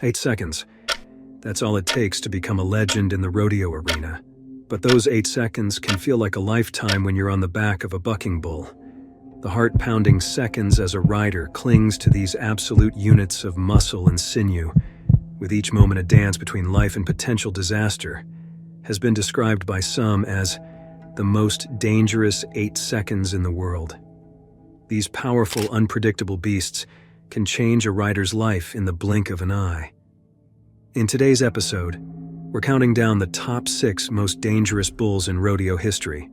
8 seconds. That's all it takes to become a legend in the rodeo arena. But those 8 seconds can feel like a lifetime when you're on the back of a bucking bull. The heart-pounding seconds as a rider clings to these absolute units of muscle and sinew, with each moment a dance between life and potential disaster, has been described by some as the most dangerous 8 seconds in the world. These powerful, unpredictable beasts can change a rider's life in the blink of an eye. In today's episode, we're counting down the top 6 most dangerous bulls in rodeo history.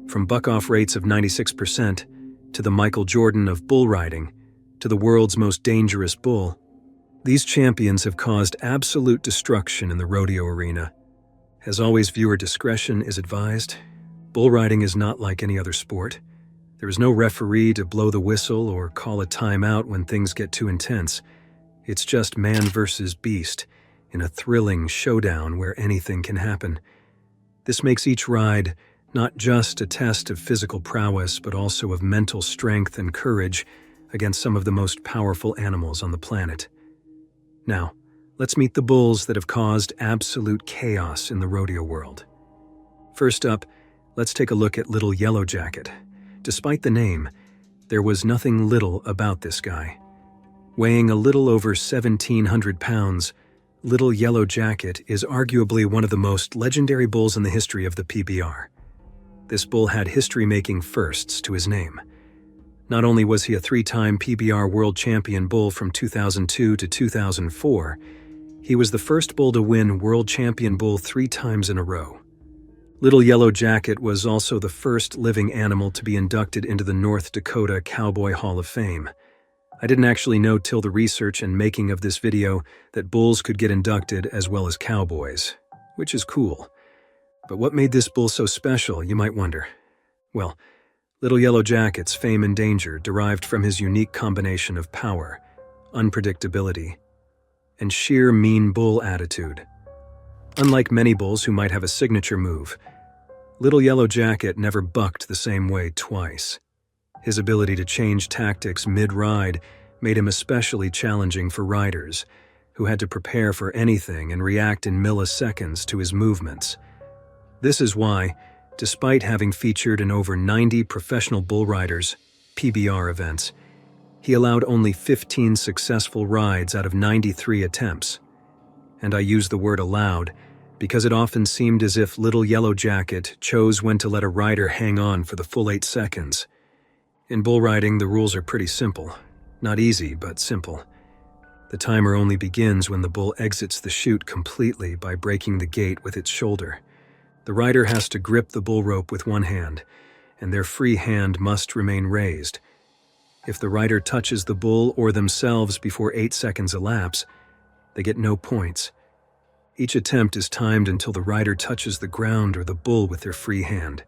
From Buckoff rates of 96% to the Michael Jordan of bull riding to the world's most dangerous bull, these champions have caused absolute destruction in the rodeo arena. As always, viewer discretion is advised. Bull riding is not like any other sport. There is no referee to blow the whistle or call a timeout when things get too intense. It's just man versus beast in a thrilling showdown where anything can happen. This makes each ride not just a test of physical prowess, but also of mental strength and courage against some of the most powerful animals on the planet. Now, let's meet the bulls that have caused absolute chaos in the rodeo world. First up, let's take a look at Little Yellow Jacket. Despite the name, there was nothing little about this guy. Weighing a little over 1,700 pounds, Little Yellow Jacket is arguably one of the most legendary bulls in the history of the PBR. This bull had history-making firsts to his name. Not only was he a 3-time PBR World Champion bull from 2002 to 2004, he was the first bull to win World Champion bull 3 times in a row. Little Yellow Jacket was also the first living animal to be inducted into the North Dakota Cowboy Hall of Fame. I didn't actually know till the research and making of this video that bulls could get inducted as well as cowboys, which is cool. But what made this bull so special, you might wonder? Well, Little Yellow Jacket's fame and danger derived from his unique combination of power, unpredictability, and sheer mean bull attitude. Unlike many bulls who might have a signature move, Little Yellow Jacket never bucked the same way twice. His ability to change tactics mid-ride made him especially challenging for riders, who had to prepare for anything and react in milliseconds to his movements. This is why, despite having featured in over 90 professional bull riders, PBR events, he allowed only 15 successful rides out of 93 attempts. And I use the word allowed because it often seemed as if Little Yellow Jacket chose when to let a rider hang on for the full 8 seconds. In bull riding, the rules are pretty simple. Not easy, but simple. The timer only begins when the bull exits the chute completely by breaking the gate with its shoulder. The rider has to grip the bull rope with one hand, and their free hand must remain raised. If the rider touches the bull or themselves before 8 seconds elapse, they get no points. Each attempt is timed until the rider touches the ground or the bull with their free hand.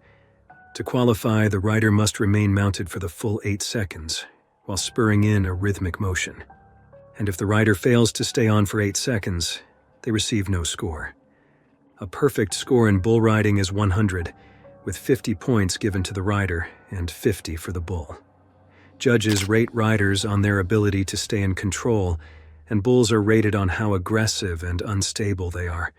To qualify, the rider must remain mounted for the full 8 seconds, while spurring in a rhythmic motion. And if the rider fails to stay on for 8 seconds, they receive no score. A perfect score in bull riding is 100, with 50 points given to the rider and 50 for the bull. Judges rate riders on their ability to stay in control, and bulls are rated on how aggressive and unstable they are.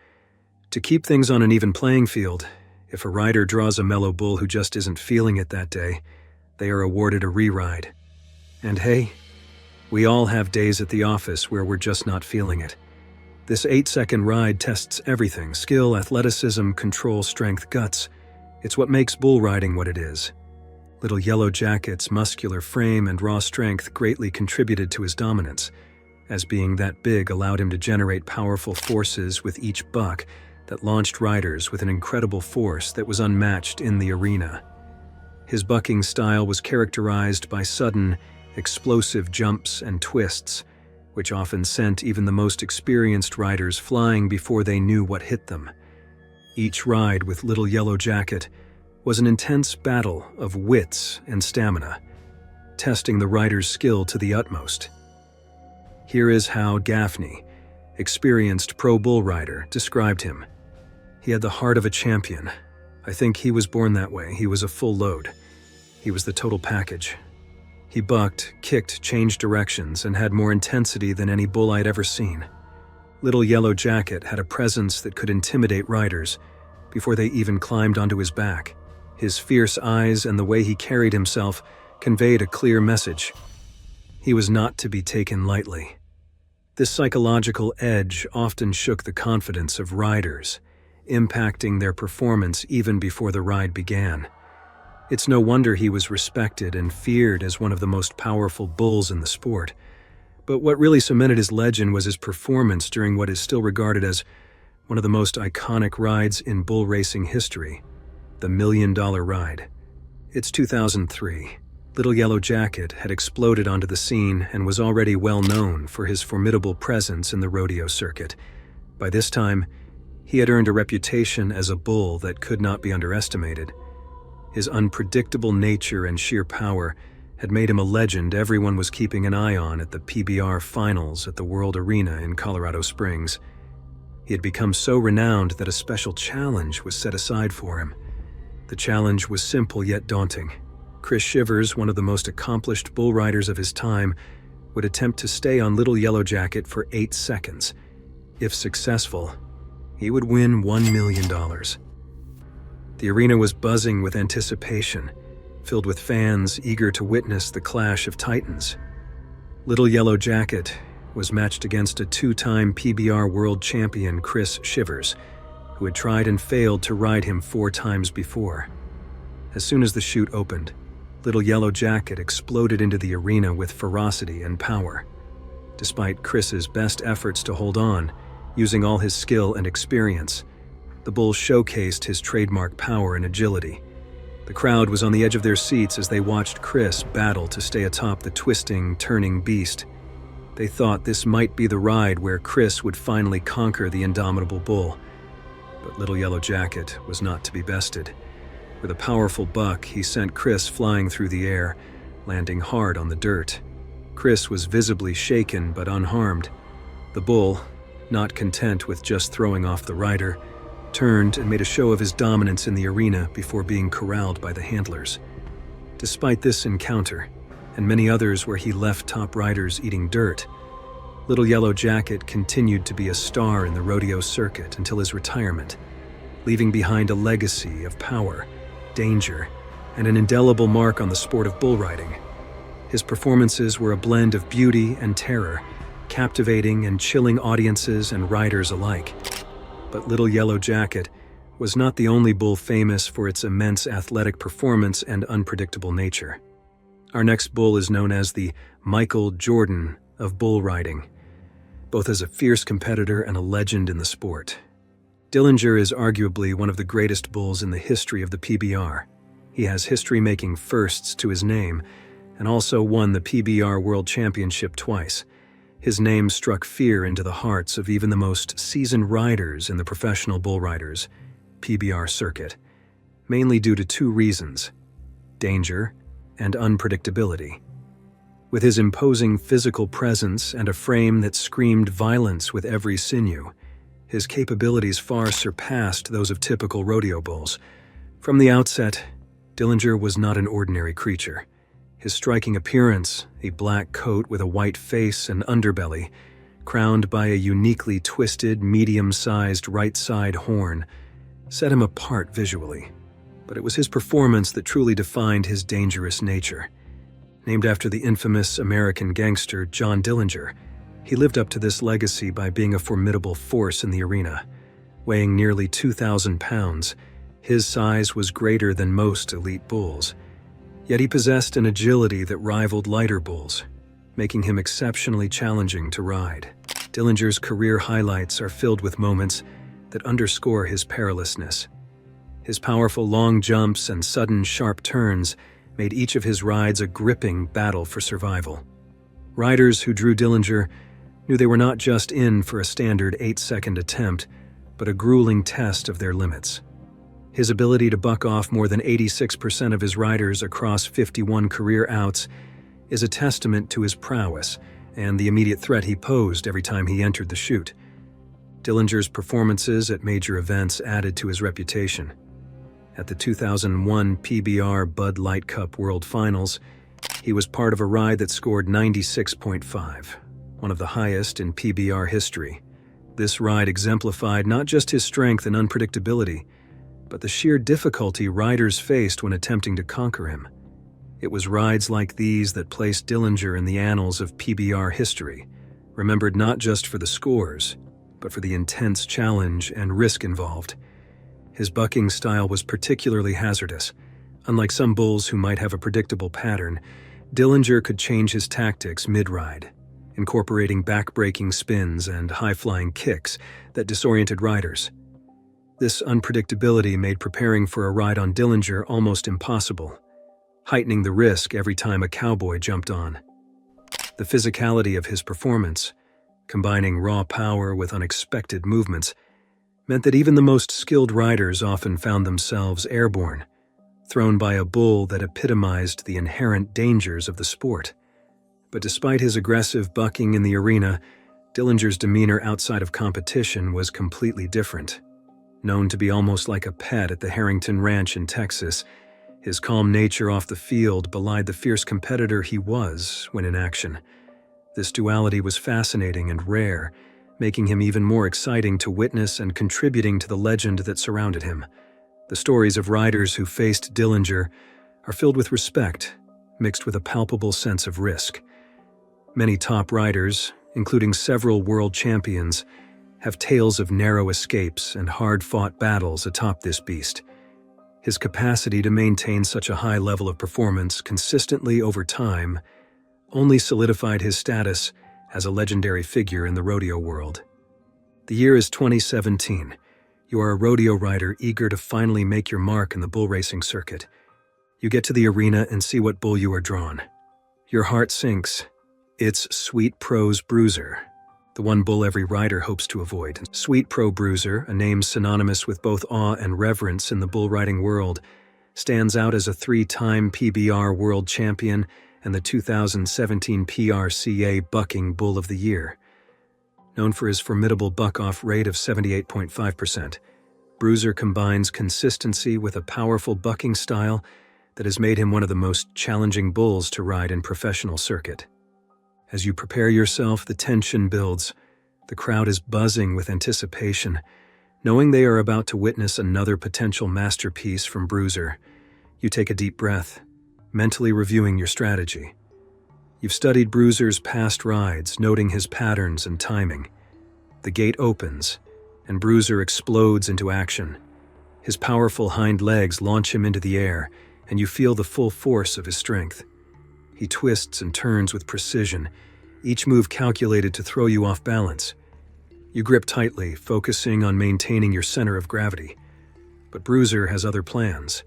To keep things on an even playing field, if a rider draws a mellow bull who just isn't feeling it that day, they are awarded a re-ride. And hey, we all have days at the office where we're just not feeling it. This 8-second ride tests everything: skill, athleticism, control, strength, guts. It's what makes bull riding what it is. Little Yellow Jacket's muscular frame and raw strength greatly contributed to his dominance, as being that big allowed him to generate powerful forces with each buck that launched riders with an incredible force that was unmatched in the arena. His bucking style was characterized by sudden, explosive jumps and twists, which often sent even the most experienced riders flying before they knew what hit them. Each ride with Little Yellow Jacket was an intense battle of wits and stamina, testing the rider's skill to the utmost. Here is how Gaffney, experienced pro bull rider, described him. He had the heart of a champion. I think he was born that way. He was a full load. He was the total package. He bucked, kicked, changed directions, and had more intensity than any bull I'd ever seen. Little Yellow Jacket had a presence that could intimidate riders before they even climbed onto his back. His fierce eyes and the way he carried himself conveyed a clear message. He was not to be taken lightly. This psychological edge often shook the confidence of riders, impacting their performance even before the ride began. It's no wonder he was respected and feared as one of the most powerful bulls in the sport. But what really cemented his legend was his performance during what is still regarded as one of the most iconic rides in bull racing history, the $1 Million Ride. It's 2003. Little Yellow Jacket had exploded onto the scene and was already well known for his formidable presence in the rodeo circuit. By this time, he had earned a reputation as a bull that could not be underestimated. His unpredictable nature and sheer power had made him a legend everyone was keeping an eye on at the PBR finals at the World Arena in Colorado Springs. He had become so renowned that a special challenge was set aside for him. The challenge was simple yet daunting. Chris Shivers, one of the most accomplished bull riders of his time, would attempt to stay on Little Yellow Jacket for 8 seconds. If successful, he would win $1 million. The arena was buzzing with anticipation, filled with fans eager to witness the clash of titans. Little Yellow Jacket was matched against a 2-time PBR world champion Chris Shivers, who had tried and failed to ride him 4 times before. As soon as the chute opened, Little Yellow Jacket exploded into the arena with ferocity and power. Despite Chris's best efforts to hold on, using all his skill and experience, the bull showcased his trademark power and agility. The crowd was on the edge of their seats as they watched Chris battle to stay atop the twisting, turning beast. They thought this might be the ride where Chris would finally conquer the indomitable bull. But Little Yellow Jacket was not to be bested. With a powerful buck, he sent Chris flying through the air, landing hard on the dirt. Chris was visibly shaken but unharmed. The bull, not content with just throwing off the rider, turned and made a show of his dominance in the arena before being corralled by the handlers. Despite this encounter, and many others where he left top riders eating dirt, Little Yellow Jacket continued to be a star in the rodeo circuit until his retirement, leaving behind a legacy of power, danger, and an indelible mark on the sport of bull riding. His performances were a blend of beauty and terror, captivating and chilling audiences and riders alike. But Little Yellow Jacket was not the only bull famous for its immense athletic performance and unpredictable nature. Our next bull is known as the Michael Jordan of bull riding, both as a fierce competitor and a legend in the sport. Dillinger is arguably one of the greatest bulls in the history of the PBR. He has history-making firsts to his name and also won the PBR World Championship twice. His name struck fear into the hearts of even the most seasoned riders in the professional bull riders PBR circuit, mainly due to 2 reasons: danger and unpredictability. With his imposing physical presence and a frame that screamed violence with every sinew, his capabilities far surpassed those of typical rodeo bulls. From the outset, Dillinger was not an ordinary creature. His striking appearance, a black coat with a white face and underbelly, crowned by a uniquely twisted, medium-sized right side horn, set him apart visually. But it was his performance that truly defined his dangerous nature. Named after the infamous American gangster John Dillinger, he lived up to this legacy by being a formidable force in the arena. Weighing nearly 2,000 pounds, his size was greater than most elite bulls. Yet he possessed an agility that rivaled lighter bulls, making him exceptionally challenging to ride. Dillinger's career highlights are filled with moments that underscore his perilousness. His powerful long jumps and sudden sharp turns made each of his rides a gripping battle for survival. Riders who drew Dillinger knew they were not just in for a standard 8-second attempt, but a grueling test of their limits. His ability to buck off more than 86% of his riders across 51 career outs is a testament to his prowess and the immediate threat he posed every time he entered the chute. Dillinger's performances at major events added to his reputation. At the 2001 PBR Bud Light Cup World Finals, he was part of a ride that scored 96.5, one of the highest in PBR history. This ride exemplified not just his strength and unpredictability, but the sheer difficulty riders faced when attempting to conquer him. It was rides like these that placed Dillinger in the annals of PBR history, remembered not just for the scores, but for the intense challenge and risk involved. His bucking style was particularly hazardous. Unlike some bulls who might have a predictable pattern, Dillinger could change his tactics mid-ride, incorporating back-breaking spins and high-flying kicks that disoriented riders. This unpredictability made preparing for a ride on Dillinger almost impossible, heightening the risk every time a cowboy jumped on. The physicality of his performance, combining raw power with unexpected movements, meant that even the most skilled riders often found themselves airborne, thrown by a bull that epitomized the inherent dangers of the sport. But despite his aggressive bucking in the arena, Dillinger's demeanor outside of competition was completely different. Known to be almost like a pet at the Harrington Ranch in Texas, his calm nature off the field belied the fierce competitor he was when in action. This duality was fascinating and rare, making him even more exciting to witness and contributing to the legend that surrounded him. The stories of riders who faced Dillinger are filled with respect, mixed with a palpable sense of risk. Many top riders, including several world champions, have tales of narrow escapes and hard-fought battles atop this beast. His capacity to maintain such a high level of performance consistently over time only solidified his status as a legendary figure in the rodeo world. The year is 2017. You are a rodeo rider eager to finally make your mark in the bull racing circuit. You get to the arena and see what bull you are drawn. Your heart sinks. It's Sweet Pro's Bruiser, the one bull every rider hopes to avoid. Sweet Pro Bruiser, a name synonymous with both awe and reverence in the bull riding world, stands out as a 3-time PBR world champion and the 2017 PRCA Bucking Bull of the Year. Known for his formidable buck-off rate of 78.5%, Bruiser combines consistency with a powerful bucking style that has made him one of the most challenging bulls to ride in professional circuit. As you prepare yourself, the tension builds. The crowd is buzzing with anticipation, knowing they are about to witness another potential masterpiece from Bruiser. You take a deep breath, mentally reviewing your strategy. You've studied Bruiser's past rides, noting his patterns and timing. The gate opens, and Bruiser explodes into action. His powerful hind legs launch him into the air, and you feel the full force of his strength. He twists and turns with precision, each move calculated to throw you off balance. You grip tightly, focusing on maintaining your center of gravity. But Bruiser has other plans.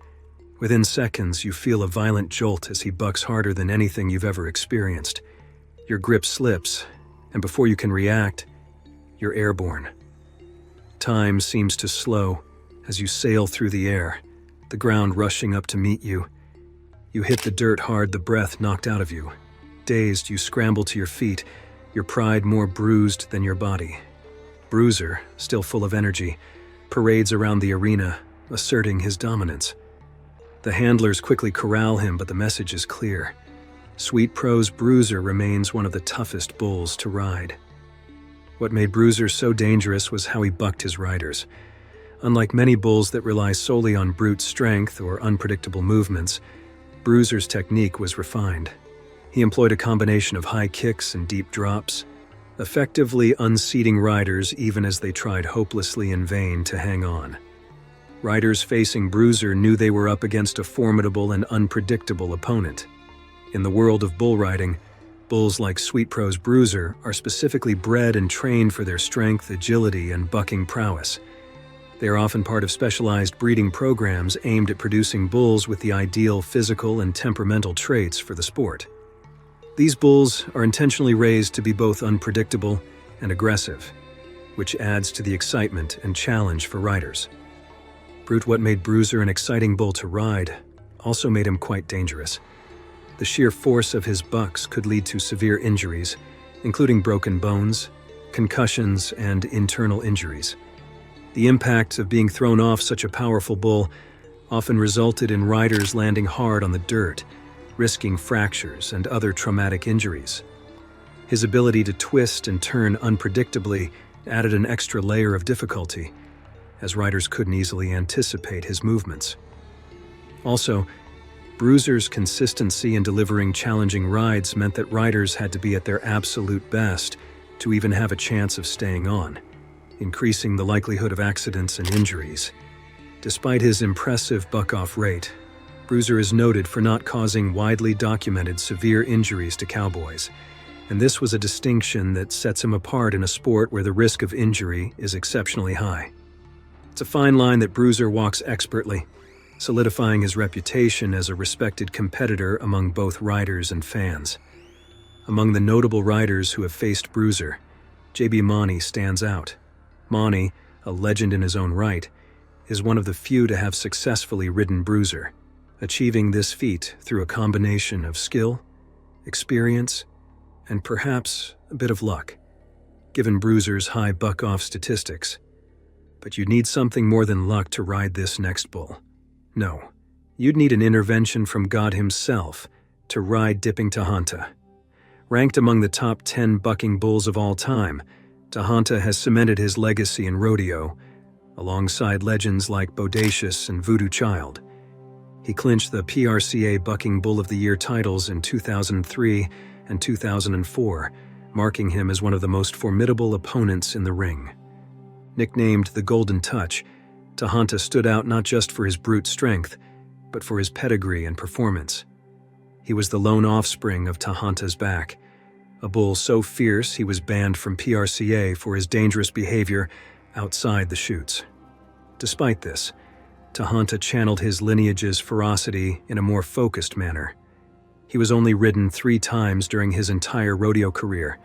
Within seconds, you feel a violent jolt as he bucks harder than anything you've ever experienced. Your grip slips, and before you can react, you're airborne. Time seems to slow as you sail through the air, the ground rushing up to meet you. You hit the dirt hard, the breath knocked out of you. Dazed, you scramble to your feet, your pride more bruised than your body. Bruiser, still full of energy, parades around the arena, asserting his dominance. The handlers quickly corral him, but the message is clear. Sweet Pro's Bruiser remains one of the toughest bulls to ride. What made Bruiser so dangerous was how he bucked his riders. Unlike many bulls that rely solely on brute strength or unpredictable movements, Bruiser's technique was refined. He employed a combination of high kicks and deep drops, effectively unseating riders even as they tried hopelessly in vain to hang on. Riders facing Bruiser knew they were up against a formidable and unpredictable opponent. In the world of bull riding, bulls like Sweet Pro's Bruiser are specifically bred and trained for their strength, agility, and bucking prowess. They are often part of specialized breeding programs aimed at producing bulls with the ideal physical and temperamental traits for the sport. These bulls are intentionally raised to be both unpredictable and aggressive, which adds to the excitement and challenge for riders. What made Bruiser an exciting bull to ride also made him quite dangerous. The sheer force of his bucks could lead to severe injuries, including broken bones, concussions, and internal injuries. The impact of being thrown off such a powerful bull often resulted in riders landing hard on the dirt, risking fractures and other traumatic injuries. His ability to twist and turn unpredictably added an extra layer of difficulty, as riders couldn't easily anticipate his movements. Also, Bruiser's consistency in delivering challenging rides meant that riders had to be at their absolute best to even have a chance of staying on, increasing the likelihood of accidents and injuries. Despite his impressive Buckoff rate, Bruiser is noted for not causing widely documented severe injuries to cowboys, and this was a distinction that sets him apart in a sport where the risk of injury is exceptionally high. It's a fine line that Bruiser walks expertly, solidifying his reputation as a respected competitor among both riders and fans. Among the notable riders who have faced Bruiser, J.B. Mauney stands out. Mauney, a legend in his own right, is one of the few to have successfully ridden Bruiser, achieving this feat through a combination of skill, experience, and perhaps a bit of luck, given Bruiser's high Buckoff statistics. But you'd need something more than luck to ride this next bull. No, you'd need an intervention from God himself to ride Dipping Tahanta. Ranked among the top 10 bucking bulls of all time, Tahanta has cemented his legacy in rodeo, alongside legends like Bodacious and Voodoo Child. He clinched the PRCA Bucking Bull of the Year titles in 2003 and 2004, marking him as one of the most formidable opponents in the ring. Nicknamed the Golden Touch, Tahanta stood out not just for his brute strength, but for his pedigree and performance. He was the lone offspring of Tahanta's back, a bull so fierce he was banned from PRCA for his dangerous behavior outside the chutes. Despite this, Tahanta channeled his lineage's ferocity in a more focused manner. He was only ridden 3 times during his entire rodeo career,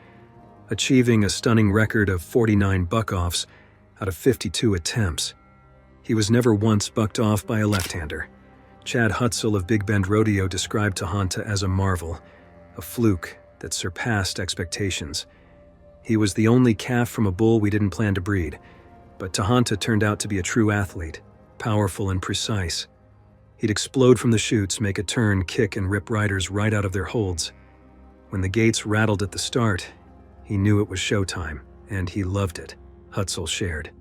achieving a stunning record of 49 buckoffs out of 52 attempts. He was never once bucked off by a left-hander. Chad Hutzel of Big Bend Rodeo described Tahanta as a marvel, a fluke that surpassed expectations. He was the only calf from a bull we didn't plan to breed, but Tahanta turned out to be a true athlete, powerful and precise. He'd explode from the chutes, make a turn, kick, and rip riders right out of their holds. When the gates rattled at the start, he knew it was showtime, and he loved it, Hutzel shared.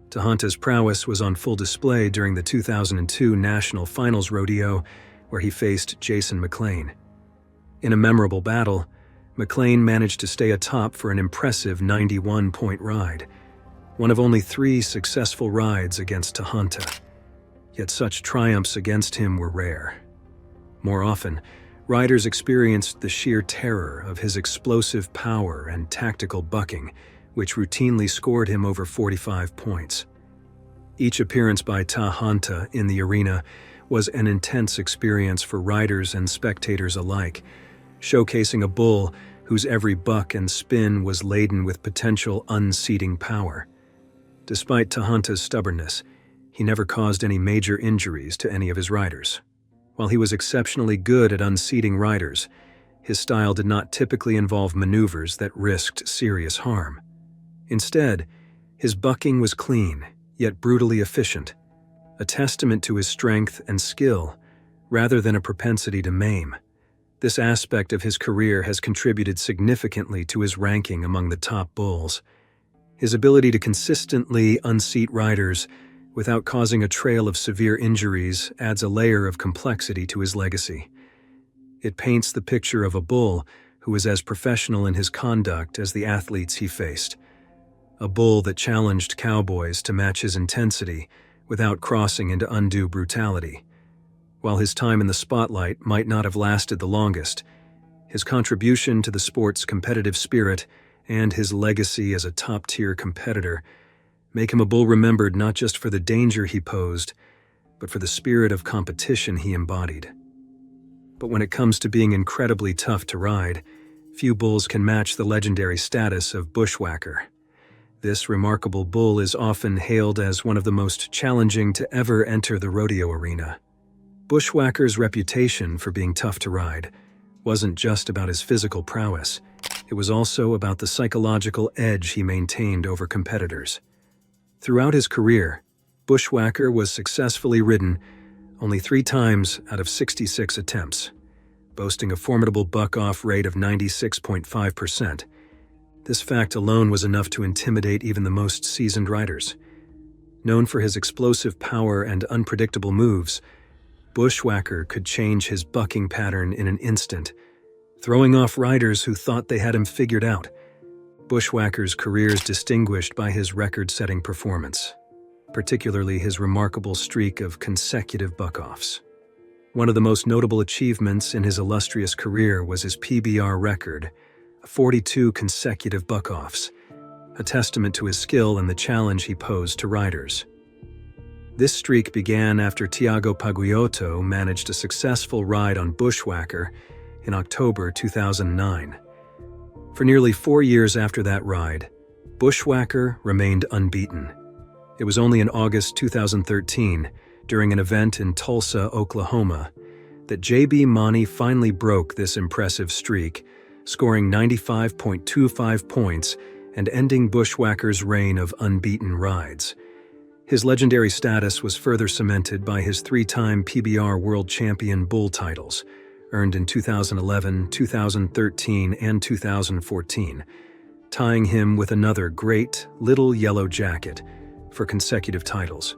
Tahanta's prowess was on full display during the 2002 National Finals Rodeo, where he faced Jason McLean. In a memorable battle, McLean managed to stay atop for an impressive 91-point ride, one of only 3 successful rides against Tahanta. Yet such triumphs against him were rare. More often, riders experienced the sheer terror of his explosive power and tactical bucking, which routinely scored him over 45 points. Each appearance by Tahanta in the arena was an intense experience for riders and spectators alike, showcasing a bull whose every buck and spin was laden with potential unseating power. Despite Tahanta's stubbornness, he never caused any major injuries to any of his riders. While he was exceptionally good at unseating riders, his style did not typically involve maneuvers that risked serious harm. Instead, his bucking was clean, yet brutally efficient, a testament to his strength and skill, rather than a propensity to maim. This aspect of his career has contributed significantly to his ranking among the top bulls. His ability to consistently unseat riders without causing a trail of severe injuries adds a layer of complexity to his legacy. It paints the picture of a bull who is as professional in his conduct as the athletes he faced. A bull that challenged cowboys to match his intensity without crossing into undue brutality. While his time in the spotlight might not have lasted the longest, his contribution to the sport's competitive spirit and his legacy as a top-tier competitor make him a bull remembered not just for the danger he posed, but for the spirit of competition he embodied. But when it comes to being incredibly tough to ride, few bulls can match the legendary status of bushwhacker. This remarkable bull is often hailed as one of the most challenging to ever enter the rodeo arena. Bushwhacker's reputation for being tough to ride wasn't just about his physical prowess, it was also about the psychological edge he maintained over competitors. Throughout his career, Bushwhacker was successfully ridden only 3 times out of 66 attempts, boasting a formidable buck-off rate of 96.5%. This fact alone was enough to intimidate even the most seasoned riders. Known for his explosive power and unpredictable moves, Bushwhacker could change his bucking pattern in an instant, throwing off riders who thought they had him figured out. Bushwhacker's career is distinguished by his record-setting performance, particularly his remarkable streak of consecutive Buckoffs. One of the most notable achievements in his illustrious career was his PBR record, 42 consecutive Buckoffs, a testament to his skill and the challenge he posed to riders. This streak began after Tiago Paguyotto managed a successful ride on Bushwhacker in October 2009. For nearly 4 years after that ride, Bushwhacker remained unbeaten. It was only in August 2013, during an event in Tulsa, Oklahoma, that J.B. Mauney finally broke this impressive streak, scoring 95.25 points and ending Bushwhacker's reign of unbeaten rides. His legendary status was further cemented by his 3-time PBR World Champion Bull titles, earned in 2011, 2013, and 2014, tying him with another great Little Yellow Jacket for consecutive titles.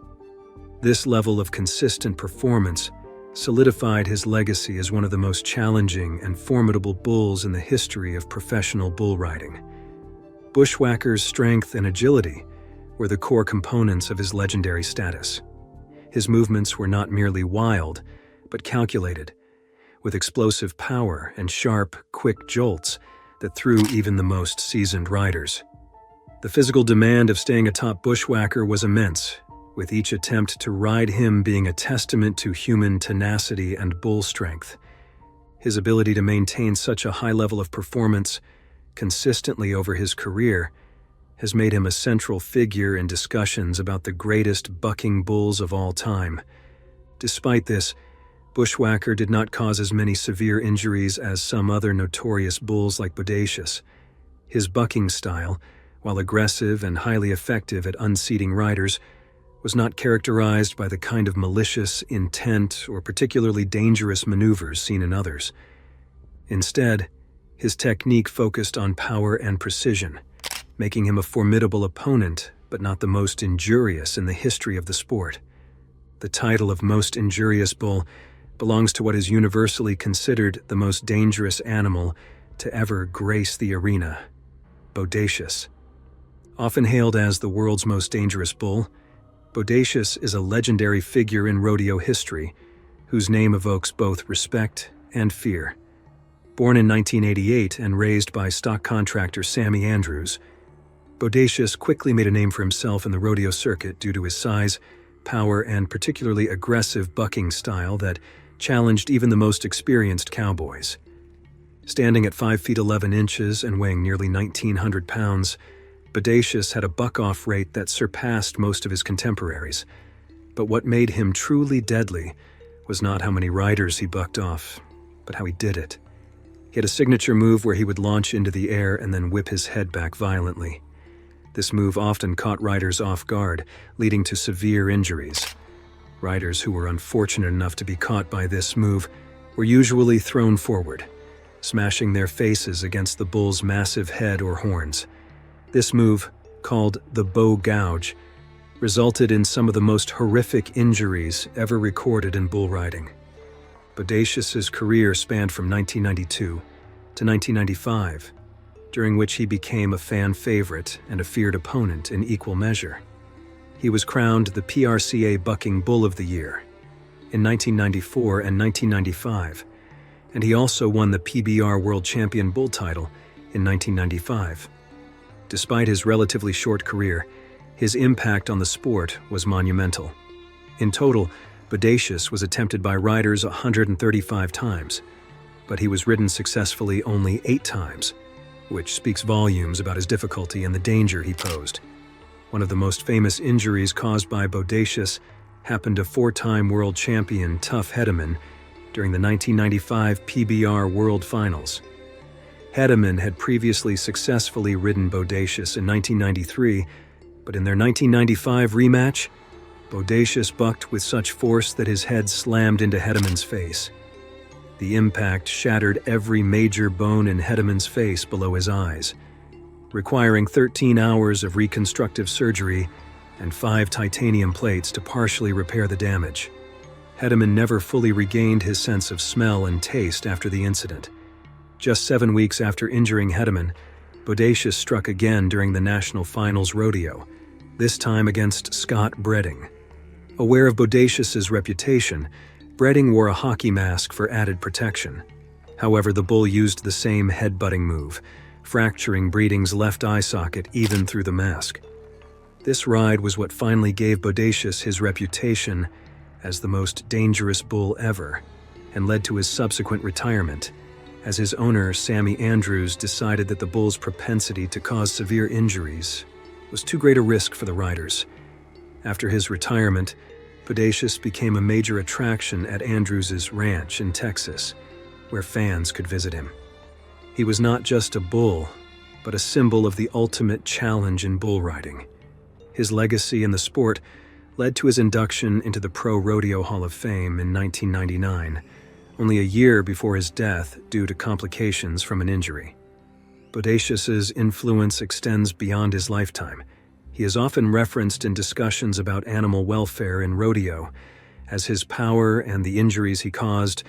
This level of consistent performance solidified his legacy as one of the most challenging and formidable bulls in the history of professional bull riding. Bushwhacker's strength and agility were the core components of his legendary status. His movements were not merely wild, but calculated, with explosive power and sharp, quick jolts that threw even the most seasoned riders. The physical demand of staying atop Bushwhacker was immense, with each attempt to ride him being a testament to human tenacity and bull strength. His ability to maintain such a high level of performance consistently over his career has made him a central figure in discussions about the greatest bucking bulls of all time. Despite this, Bushwhacker did not cause as many severe injuries as some other notorious bulls like Bodacious. His bucking style, while aggressive and highly effective at unseating riders, was not characterized by the kind of malicious intent or particularly dangerous maneuvers seen in others. Instead, his technique focused on power and precision, making him a formidable opponent but not the most injurious in the history of the sport. The title of Most Injurious Bull belongs to what is universally considered the most dangerous animal to ever grace the arena, Bodacious. Often hailed as the world's most dangerous bull, Bodacious is a legendary figure in rodeo history, whose name evokes both respect and fear. Born in 1988 and raised by stock contractor Sammy Andrews, Bodacious quickly made a name for himself in the rodeo circuit due to his size, power, and particularly aggressive bucking style that challenged even the most experienced cowboys. Standing at 5 feet 11 inches and weighing nearly 1,900 pounds, Bodacious had a buck-off rate that surpassed most of his contemporaries. But what made him truly deadly was not how many riders he bucked off, but how he did it. He had a signature move where he would launch into the air and then whip his head back violently. This move often caught riders off guard, leading to severe injuries. Riders who were unfortunate enough to be caught by this move were usually thrown forward, smashing their faces against the bull's massive head or horns. This move, called the bow gouge, resulted in some of the most horrific injuries ever recorded in bull riding. Bodacious's career spanned from 1992 to 1995, during which he became a fan favorite and a feared opponent in equal measure. He was crowned the PRCA Bucking Bull of the Year in 1994 and 1995, and he also won the PBR World Champion Bull title in 1995. Despite his relatively short career, his impact on the sport was monumental. In total, Bodacious was attempted by riders 135 times, but he was ridden successfully only 8 times, which speaks volumes about his difficulty and the danger he posed. One of the most famous injuries caused by Bodacious happened to 4-time world champion Tuff Hedeman during the 1995 PBR World Finals. Hedeman had previously successfully ridden Bodacious in 1993, but in their 1995 rematch, Bodacious bucked with such force that his head slammed into Hedeman's face. The impact shattered every major bone in Hedeman's face below his eyes. requiring 13 hours of reconstructive surgery and 5 titanium plates to partially repair the damage. Hedeman never fully regained his sense of smell and taste after the incident. Just 7 weeks after injuring Hedeman, Bodacious struck again during the national finals rodeo, this time against Scott Bredding. Aware of Bodacious's reputation, Bredding wore a hockey mask for added protection. However, the bull used the same headbutting move, fracturing Breeding's left eye socket even through the mask. This ride was what finally gave Bodacious his reputation as the most dangerous bull ever, and led to his subsequent retirement, as his owner, Sammy Andrews, decided that the bull's propensity to cause severe injuries was too great a risk for the riders. After his retirement, Bodacious became a major attraction at Andrews's ranch in Texas, where fans could visit him. He was not just a bull, but a symbol of the ultimate challenge in bull riding. His legacy in the sport led to his induction into the Pro Rodeo Hall of Fame in 1999, only a year before his death due to complications from an injury. Bodacious's influence extends beyond his lifetime. He is often referenced in discussions about animal welfare in rodeo, as his power and the injuries he caused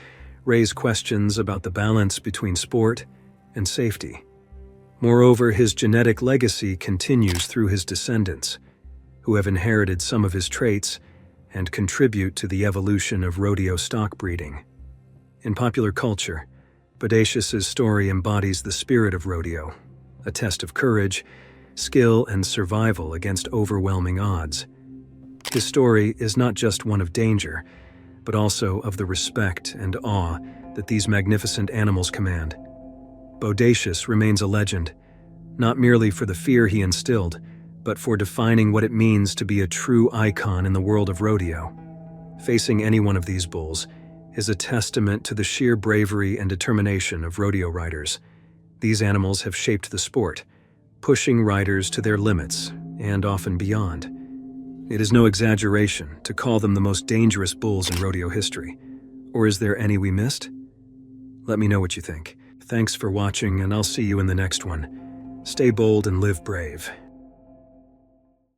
raise questions about the balance between sport and safety. Moreover, his genetic legacy continues through his descendants, who have inherited some of his traits and contribute to the evolution of rodeo stock breeding. In popular culture, Bodacious's story embodies the spirit of rodeo, a test of courage, skill, and survival against overwhelming odds. His story is not just one of danger, but also of the respect and awe that these magnificent animals command. Bodacious remains a legend, not merely for the fear he instilled, but for defining what it means to be a true icon in the world of rodeo. Facing any one of these bulls is a testament to the sheer bravery and determination of rodeo riders. These animals have shaped the sport, pushing riders to their limits and often beyond. It is no exaggeration to call them the most dangerous bulls in rodeo history. Or is there any we missed? Let me know what you think. Thanks for watching, and I'll see you in the next one. Stay bold and live brave.